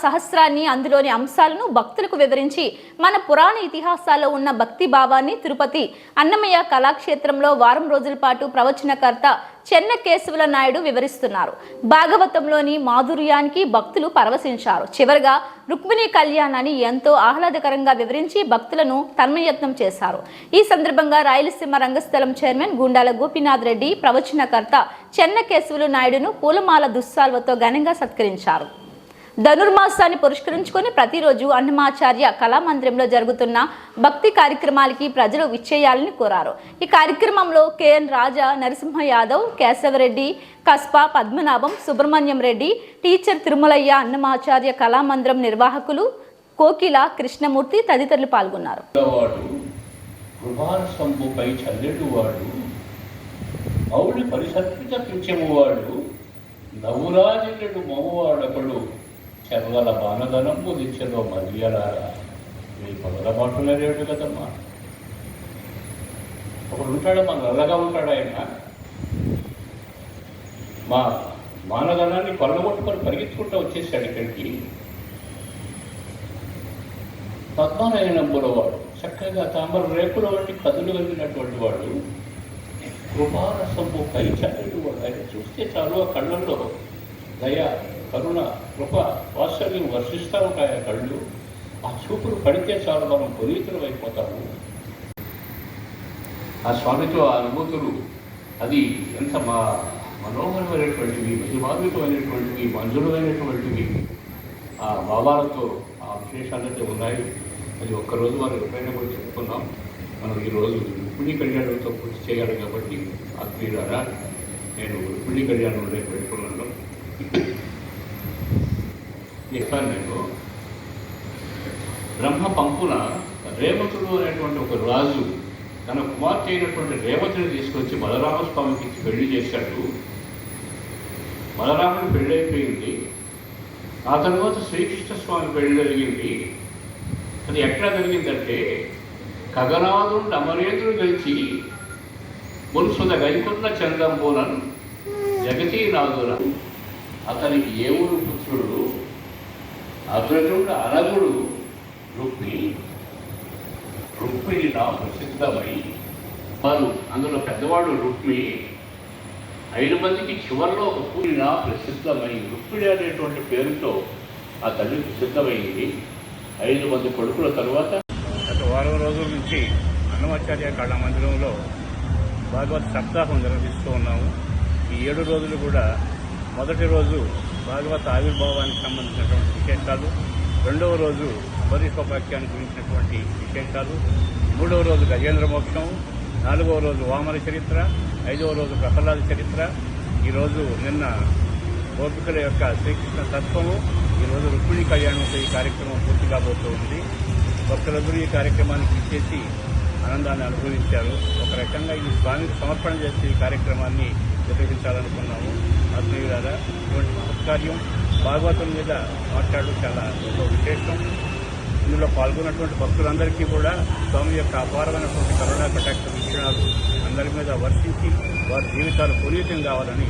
సహస్రాన్ని అందులోని అంశాలను భక్తులకు వివరించి మన పురాణ ఇతిహాసాల్లో ఉన్న భక్తి భావాన్ని తిరుపతి అన్నమయ్య కళాక్షేత్రంలో వారం రోజుల పాటు ప్రవచనకర్త చెన్నకేశవుల నాయుడు వివరిస్తున్నారు. భాగవతంలోని మాధుర్యానికి భక్తులు పరవశించారు. చివరగా రుక్మిణి కళ్యాణాన్ని ఎంతో ఆహ్లాదకరంగా వివరించి భక్తులను తన్మయత్నం చేశారు. ఈ సందర్భంగా రాయలసీమ రంగస్థలం చైర్మన్ గుండాల గోపీనాథ్ రెడ్డి ప్రవచనకర్త చెన్నకేశవుల నాయుడును పూలమాల దుస్సాల్వతో ఘనంగా సత్కరించారు. ధనుర్మాసాన్ని పురస్కరించుకొని ప్రతిరోజు అన్నమాచార్య కళామందిరంలో జరుగుతున్న భక్తి కార్యక్రమాలకి ప్రజలు విచ్చేయాలని కోరారు. ఈ కార్యక్రమంలో కేఎన్ రాజా, నరసింహ యాదవ్, కేశవరెడ్డి, కస్పా, పద్మనాభం, సుబ్రహ్మణ్యం రెడ్డి, టీచర్ తిరుమలయ్య, అన్నమాచార్య కళామందిరం నిర్వాహకులు కోకిల, కృష్ణమూర్తి తదితరులు పాల్గొన్నారు. చెరగల బాణధనం ముదించలో మదియలారా మీ పగల మాటలేడు కదమ్మా. ఒకడు ఉంటాడు, మన నల్లగా ఉంటాడు. ఆయన మా మానధనాన్ని కొల్లగొట్టుకొని పరిగెత్తుకుంటూ వచ్చేసాడు ఇక్కడికి. పద్మనాయనంబుల వాడు, చక్కగా తామర రేకుల వంటి కథలు కలిగినటువంటి వాడు, కృపారసంబు పై చల్లడు వాడు. ఆయన చూస్తే చాలు ఆ కళ్ళల్లో దయ, కరుణ, కృప, వాత్సల్యం వర్షిస్తూ ఉంటాయి ఆ కళ్ళు. ఆ చూపులు పడితే చాలు మనం పునీతులు అయిపోతాము. ఆ స్వామితో ఆ అనుభూతులు అది ఎంత మనోహరమైనటువంటివి, మహిమాన్వితమైనటువంటివి, మంజులమైనటువంటివి. ఆ భావాలతో ఆ విశేషాలైతే ఉన్నాయి. అది ఒక్కరోజు మనం ఎప్పుడైనా కూడా చెప్పుకున్నాం. మనం ఈరోజు రుక్మిణి కళ్యాణంతో పూర్తి చేయాలి కాబట్టి ఆత్మీయులారా, నేను రుక్మిణి కళ్యాణంలో పెట్టుకున్నాను. చెప్పాను నేను, బ్రహ్మ పంపున రేవతుడు అనేటువంటి ఒక రాజు తన కుమార్తె అయినటువంటి రేవతిని తీసుకొచ్చి బలరామస్వామికి ఇచ్చి పెళ్లి చేశాడు. బలరాముని పెళ్ళి అయిపోయింది. ఆ తర్వాత శ్రీకృష్ణస్వామి పెళ్లి జరిగింది. అది ఎక్కడ జరిగిందంటే, ఖగనాథుడు అమరేంద్రుడు గెలిచి మున్సుద గైకున్న చందంబోనన్ జగతీనాథుల అతనికి ఏ ఊరు పుత్రుడు అగ్రజుడు అనగుడు రుక్మిణి నా ప్రసిద్ధమై వారు అందులో పెద్దవాడు రుక్మి 5 మందికి చివరిలో ఒక పూరి నా ప్రసిద్ధమై రుక్మిణి అనేటువంటి పేరుతో ఆ తల్లి ప్రసిద్ధమైంది. 5 మంది కొడుకుల తర్వాత గత వారం రోజుల నుంచి అన్నమాచార్య కళామందిరంలో భాగవత సప్తాహం నిర్వహిస్తూ ఉన్నాము. ఈ 7 రోజులు కూడా మొదటి రోజు భాగవత ఆవిర్భావానికి సంబంధించినటువంటి విశేషాలు, రెండవ రోజు బరికోపాఖ్యాన్ని గురించినటువంటి విశేషాలు, మూడవ రోజు గజేంద్ర మోక్షం, 4వ రోజు వామన చరిత్ర, 5వ రోజు ప్రహ్లాద చరిత్ర, ఈరోజు నిన్న గోపికల యొక్క శ్రీకృష్ణ తత్వము, ఈరోజు రుక్మిణి కళ్యాణంతో ఈ కార్యక్రమం పూర్తి కాబోతూ ఉంది. భక్తులందరూ ఈ కార్యక్రమానికి ఇచ్చేసి ఆనందాన్ని అనుభవించారు. ఒక రకంగా ఈ స్వామికి సమర్పణ చేసి ఈ కార్యక్రమాన్ని నిర్వహించాలనుకున్నాము. ఆత్మీయులారా, ఇటువంటి మహత్కార్యం భాగవతం మీద మాట్లాడడం చాలా గొప్ప విశేషం. ఇందులో పాల్గొన్నటువంటి భక్తులందరికీ కూడా స్వామి యొక్క అపారమైనటువంటి కరుణా కటాక్ష వీక్షణాలు అందరి మీద వర్షించి వారి జీవితాలు పునీతం కావాలని